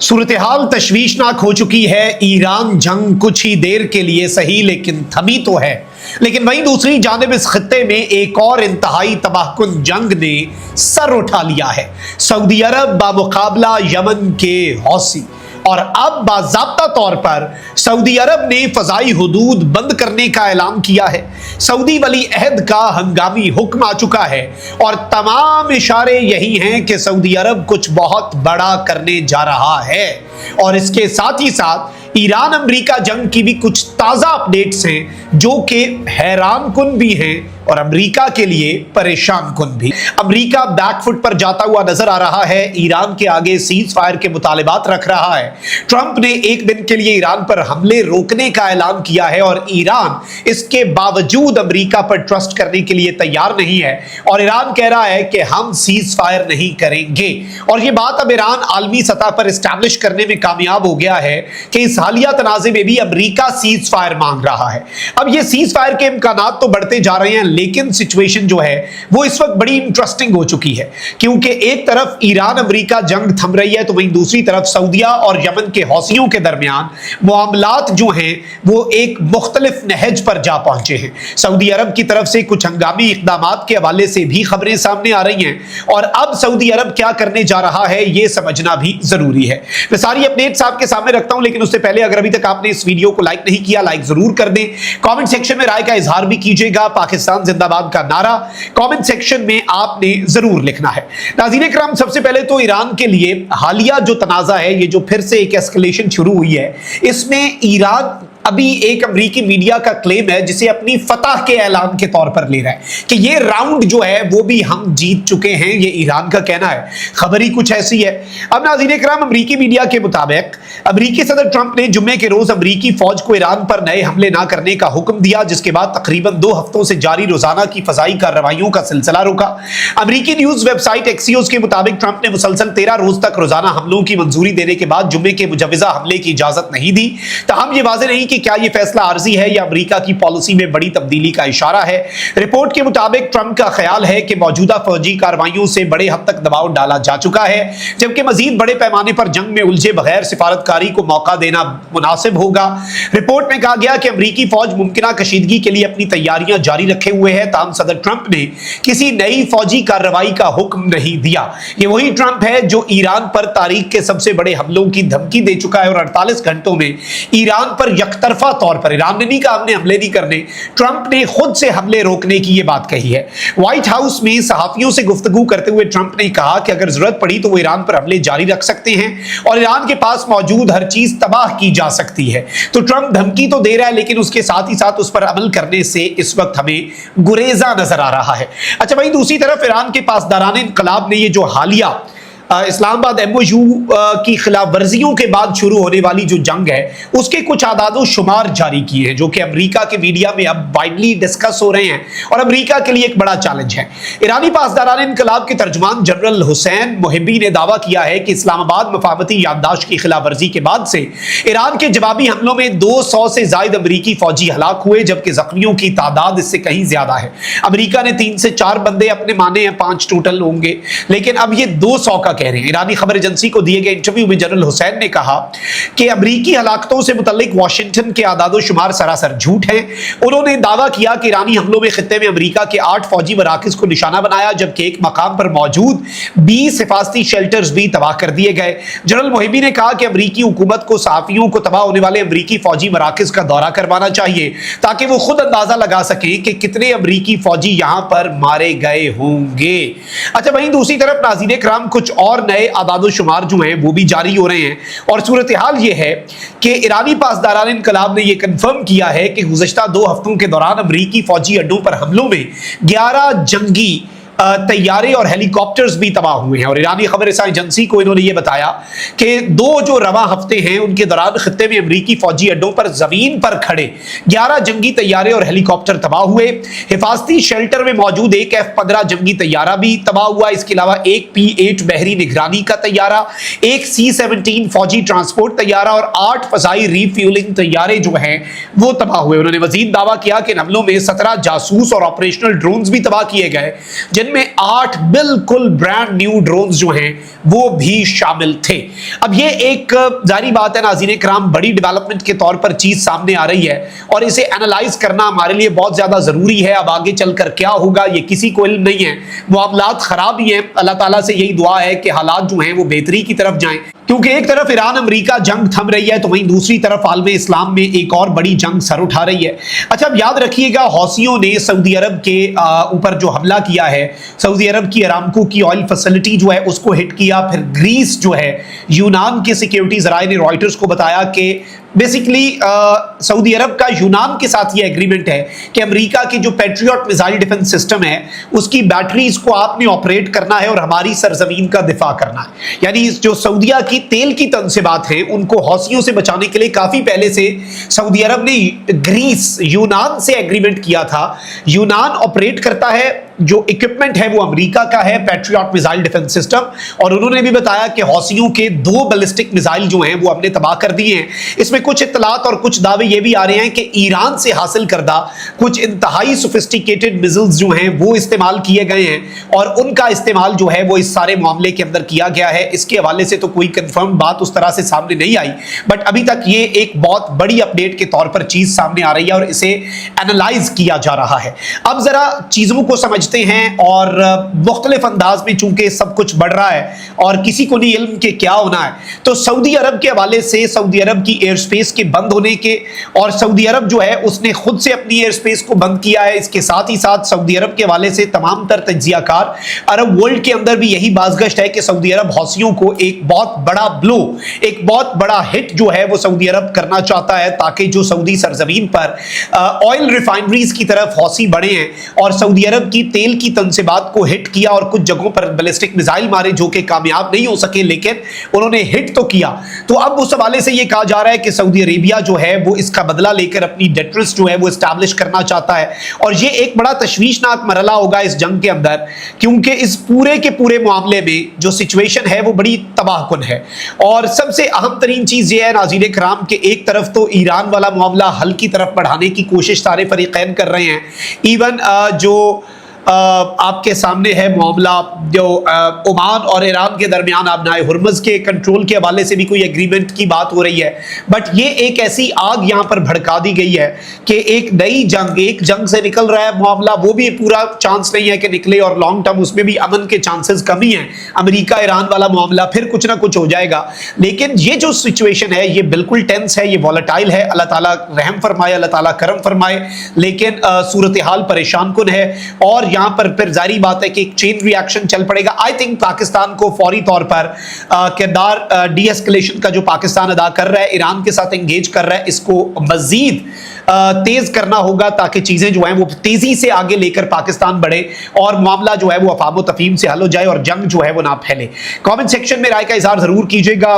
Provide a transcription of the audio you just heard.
सूरत-ए-हाल तशवीशनाक हो चुकी है। ईरान जंग कुछ ही देर के लिए सही लेकिन थमी तो है, लेकिन वहीं दूसरी जानिब इस खित्ते में एक और इंतहाई तबाहकुन जंग ने सर उठा लिया है। सऊदी अरब बामुकाबला यमन के हौसी, और अब बाज़ाब्ता तौर पर सऊदी अरब ने फ़ज़ाई हुदूद बंद करने का ऐलान किया है। सऊदी वली अहद का हंगामी हुक्म आ चुका है और तमाम इशारे यही हैं कि सऊदी अरब कुछ बहुत बड़ा करने जा रहा है। और इसके साथ ही साथ ईरान अमरीका जंग की भी कुछ ताज़ा अपडेट्स हैं जो कि हैरान कुन भी हैं और अमरीका के लिए परेशान कुन भी। अमरीका बैकफुट पर जाता हुआ नजर आ रहा है, ईरान के आगे सीज फायर के मुतालिबात रख रहा है। ट्रंप ने एक दिन के लिए ईरान पर हमले रोकने का ऐलान किया है और ईरान इसके बावजूद अमरीका पर ट्रस्ट करने के लिए तैयार नहीं है और ईरान कह रहा है कि हम सीज फायर नहीं करेंगे। और ये बात अब ईरान आलमी सतह पर इस्टेब्लिश करने में कामयाब हो गया है कि इस हालिया तनाज़े में भी अमरीका सीज फायर मांग रहा है। अब ये सीज फायर के इम्कानात तो बढ़ते जा रहे हैं, लेकिन सिचुएशन जो है वो इस वक्त बड़ी इंटरेस्टिंग हो चुकी है, क्योंकि एक तरफ ईरान अमरीका जंग थम रही है तो वहीं दूसरी तरफ सऊदिया और यमन के हौसियों के दरमियान मामलात जो हैं वो एक मुख्तलिफ नहज पर जा पहुंचे हैं। सऊदी अरब की तरफ से कुछ हंगामी इक़दामात के हवाले से भी खबरें सामने आ रही हैं और अब सऊदी अरब क्या करने जा रहा है ये समझना भी जरूरी है। मैं सारी अपडेट्स आपके सामने रखता हूं, लेकिन उससे पहले अगर अभी तक आपने इस वीडियो को लाइक नहीं किया, लाइक जरूर कर दें। कमेंट सेक्शन में राय का इजहार भी कीजिएगा। पाकिस्तान जिंदाबाद का नारा कमेंट सेक्शन में आपने जरूर लिखना है। नाज़रीन किराम, सबसे पहले तो ईरान के लिए हालिया जो तनाज़ा है, ये जो फिर से एक एस्केलेशन शुरू हुई है, इसमें ईरान अभी एक अमरीकी मीडिया का क्लेम है जिसे अपनी फतह के ऐलान के तौर पर ले रहा है कि ये राउंड जो है वो भी हम जीत चुके हैं। ये ईरान का कहना है, खबर ही कुछ ऐसी है। अब नाज़रीन किराम, अमरीकी मीडिया के मुताबिक अमरीकी सदर ट्रंप ने जुम्मे के रोज अमरीकी फौज को ईरान पर नए हमले ना करने का हुक्म दिया, जिसके बाद तकरीबन 2 हफ्तों से जारी रोजाना की फजाई कार्रवाइयों का सिलसिला रुका। अमरीकी न्यूज वेबसाइट एक्सियोस के मुताबिक ट्रंप ने मुसलसल 13 रोज तक रोजाना हमलों की मंजूरी देने के बाद जुम्मे के मुजवजा हमले की इजाजत नहीं दी। ताहम ये वाज़ेह नहीं कि क्या ये फैसला आर्जी है या अमेरिका की पॉलिसी में बड़ी तब्दीली का इशारा है। रिपोर्ट के मुताबिक ट्रंप का ख्याल है कि मौजूदा फौजी कार्रवाइयों से बड़े हद तक दबाव डाला जा चुका है, जबकि मजीद बड़े पैमाने पर जंग में उलझे बगैर सिफारतकारी को मौका देना मुनासिब होगा। रिपोर्ट में कहा गया कि अमरीकी फौज मुमकिना कशीदगी के लिए अपनी तैयारियां जारी रखे हुए है। ताहम सदर ट्रंप ने किसी नई फौजी कार्रवाई का हुक्म नहीं दिया। ये वही ट्रंप है जो ईरान पर तारीख के सबसे बड़े हमलों की धमकी दे चुका है और 48 घंटों में ईरान पर यकतरफा तौर पर, ईरान ने नहीं कहा हमने हमले नहीं करने, ट्रंप ने खुद से हमले रोकने की यह बात कही है। व्हाइट हाउस में सहाफियों से गुफ्तगू करते हुए ट्रंप ने कहा कि अगर जरूरत पड़ी तो वो ईरान पर हमले जारी रख सकते हैं और ईरान के पास मौजूद हर चीज तबाह की जा सकती है। तो ट्रंप धमकी तो दे रहा है, लेकिन उसके साथ ही साथ उस पर अमल करने से इस वक्त हमें गुरेजा नजर आ रहा है। अच्छा, वहीं दूसरी तरफ ईरान के पासदारान इनकलाब ने ये जो हालिया इस्लामाबाद MOU की खिलाफ वर्जियों के बाद शुरू होने वाली जो जंग है उसके कुछ आदादो शुमार जारी किए हैं, जो कि अमेरिका के मीडिया में अब वाइडली डिस्कस हो रहे हैं और अमेरिका के लिए एक बड़ा चैलेंज है। ईरानी पासदारान इनकलाब के तर्जुमान जनरल हुसैन मुहिब्बी ने दावा किया है कि इस्लामाबाद मफाहमती याददाश्त की खिलाफ वर्जी के बाद से ईरान के जवाबी हमलों में 200 से ज्यादा अमरीकी फौजी हलाक हुए, जबकि जख्मियों की तादाद इससे कहीं ज्यादा है। अमेरिका ने 3 से 4 बंदे अपने माने हैं, 5 टोटल होंगे, लेकिन अब ये 200 का कह रहे हैं। ईरानी खबर एजेंसी को दिए गए इंटरव्यू में जनरल हुसैन ने कहा कि अमरीकी हलाकतों से मुतल्लिक वाशिंगटन के आदादो शुमार सरासर झूठ हैं। उन्होंने दावा किया कि ईरानी हमलों में खित्ते में अमरीका के 8 फौजी मराकिज को निशाना बनाया, जबकि एक मकाम पर मौजूद 20 हिफाजती शेल्टर्स भी तबाह कर दिए गए। जनरल मुहिब्बी ने कहा कि अमरीकी हुकूमत को सहाफियों को तबाह होने वाले अमरीकी फौजी मराकिज का दौरा करवाना चाहिए ताकि वो खुद अंदाजा लगा सके कि कितने अमरीकी फौजी यहां पर मारे गए होंगे। अच्छा, वहीं दूसरी तरफ नाज़रीन किराम, कुछ और नए आदादो शुमार जो हैं वो भी जारी हो रहे हैं और सूरत हाल ये है कि ईरानी पासदारान इनकलाब ने यह कंफर्म किया है कि गुज़श्ता 2 हफ्तों के दौरान अमरीकी फौजी अड्डों पर हमलों में 11 जंगी तैयारे और हेलीकॉप्टर्स भी तबाह हुए हैं। और ईरानी खबर एजेंसी को इन्होंने ये बताया कि 2 जो रवा हफ्ते हैं उनके दौरान खित्ते में अमरीकी फौजी अड्डों पर जमीन पर खड़े 11 जंगी तैयारे और हेलीकॉप्टर तबाह हुए। हिफाजती शेल्टर में मौजूद एक F-15 जंगी तैयारा भी तबाह हुआ। इसके अलावा एक P-8 बहरी निगरानी का तैयारा, एक C-17 फौजी ट्रांसपोर्ट तैयारा और 8 फजाई रीफ्यूलिंग तैयारे जो हैं वो तबाह हुए। उन्होंने मजीद दावा किया कि हमलों में 17 जासूस और ऑपरेशनल ड्रोन्स भी तबाह किए गए, जिनमें 8 बिल्कुल ब्रांड न्यू ड्रोन्स जो हैं वो भी शामिल थे। अब ये एक जारी बात है नाज़रीन किराम, बड़ी डेवलपमेंट के तौर पर चीज सामने आ रही है और इसे एनालाइज करना हमारे लिए बहुत ज्यादा जरूरी है। अब आगे चलकर क्या होगा ये किसी को इल्म नहीं है। मामलात खराब ही हैं, अल्लाह ताला से यही दुआ है कि हालात जो हैं वो बेहतरी की तरफ जाएं, क्योंकि एक तरफ ईरान अमेरिका जंग थम रही है तो वहीं दूसरी तरफ आलम इस्लाम में एक और बड़ी जंग सर उठा रही है। अच्छा, अब याद रखिएगा हौसियों ने सऊदी अरब के ऊपर जो हमला किया है, सऊदी अरब की अरामको की ऑयल फैसिलिटी जो है उसको हिट किया। फिर ग्रीस जो है, यूनान के सिक्योरिटी जराए ने रॉयटर्स को बताया कि बेसिकली सऊदी अरब का यूनान के साथ ये एग्रीमेंट है कि अमेरिका की जो पैट्रियट मिसाइल डिफेंस सिस्टम है उसकी बैटरीज को आपने ऑपरेट करना है और हमारी सरजमीन का दिफा करना है। यानी जो सऊदिया की तेल की तनसीबात हैं उनको हौसियों से बचाने के लिए काफी पहले से सऊदी अरब ने ग्रीस यूनान से एग्रीमेंट किया था। यूनान ऑपरेट करता है, जो इक्विपमेंट है वो अमेरिका का है, पैट्रियट मिसाइल डिफेंस सिस्टम, और उन्होंने भी बताया कि हौसियों के 2 बैलिस्टिक मिसाइल जो हैं वो हमने तबाह कर दिए हैं। इसमें कुछ इत्तलात और कुछ दावे ये भी आ रहे हैं कि ईरान से हासिल करदा कुछ इंतहाई सोफिस्टिकेटेड मिसाइल्स जो हैं वो इस्तेमाल किए गए हैं और उनका इस्तेमाल जो है वो इस सारे मामले के अंदर किया गया है। इसके हवाले से तो कोई कंफर्म बात उस तरह से सामने नहीं आई, बट अभी तक ये एक बहुत बड़ी अपडेट के तौर पर चीज सामने आ रही है और इसे एनालाइज किया जा रहा है। अब जरा चीजों को समझते हैं और मुख्तलिफ अंदाज में चूंकि सब कुछ बढ़ रहा है और किसी को नहीं इल्म के क्या होना है, तो सऊदी अरब के हवाले से सऊदी अरब की एयर स्पेस के बंद होने के, और सऊदी अरब जो है उसने खुद से अपनी एयर स्पेस को बंद किया है। इसके साथ ही साथ सऊदी अरब के हवाले से तमाम तर तज्जियाकार अरब वर्ल्ड के अंदर भी यही बाज़गश्त है कि सऊदी अरब हौसियों को एक बहुत बड़ा ब्लो, एक बहुत बड़ा हिट जो है वो सऊदी अरब करना चाहता है, ताकि जो सऊदी सरजमीन पर ऑयल रिफाइनरीज की तरफ हौसी बढ़े हैं और सऊदी अरब की तेल की तनसीबात को हिट किया और कुछ जगहों पर बैलिस्टिक मिसाइल मारे जो कि कामयाब नहीं हो सके, लेकिन उन्होंने हिट तो किया। तो अब उस हवाले से यह कहा जा रहा है कि सऊदी अरेबिया जो है वो इसका बदला लेकर अपनी डेट्रिस जो है वो एस्टैब्लिश करना चाहता है और ये एक बड़ा तशवीशनाक मरहला होगा इस जंग के अंदर, क्योंकि इस पूरे के पूरे मामले में जो सिचुएशन है वो बड़ी तबाहकुन है। और सबसे अहम तरीन चीज ये है नाज़रीन किराम कि एक तरफ तो ईरान वाला मामला हल की तरफ बढ़ाने की कोशिश सारे फरीकैन कर रहे हैं। इवन जो आपके सामने है मामला जो ओमान और ईरान के दरमियान आबनाए हुर्मुज़ के कंट्रोल के हवाले से भी कोई एग्रीमेंट की बात हो रही है, बट ये एक ऐसी आग यहाँ पर भड़का दी गई है कि एक नई जंग, एक जंग से निकल रहा है मामला, वो भी पूरा चांस नहीं है कि निकले और लॉन्ग टर्म उसमें भी अमन के चांसेस कमी हैं। अमेरिका ईरान वाला मामला फिर कुछ ना कुछ हो जाएगा, लेकिन ये जो सिचुएशन है ये बिल्कुल टेंस है, ये वॉलेटाइल है। अल्लाह ताला रहम फरमाए, अल्लाह ताला करम फरमाए, लेकिन सूरत हाल परेशान कुन है और यहां पर फिर जारी बात है कि एक चेन रिएक्शन चल पड़ेगा। आई थिंक पाकिस्तान को फौरी तौर पर किरदार डी एस्केलेशन का जो पाकिस्तान अदा कर रहा है, ईरान के साथ एंगेज कर रहा है, इसको मजीद तेज करना होगा ताकि चीजें जो हैं वो तेजी से आगे लेकर पाकिस्तान बढ़े और मामला जो है वो अफाम तफहीम से हल हो जाए और जंग जो है वो ना फैले। कमेंट सेक्शन में राय का इजहार जरूर कीजिएगा।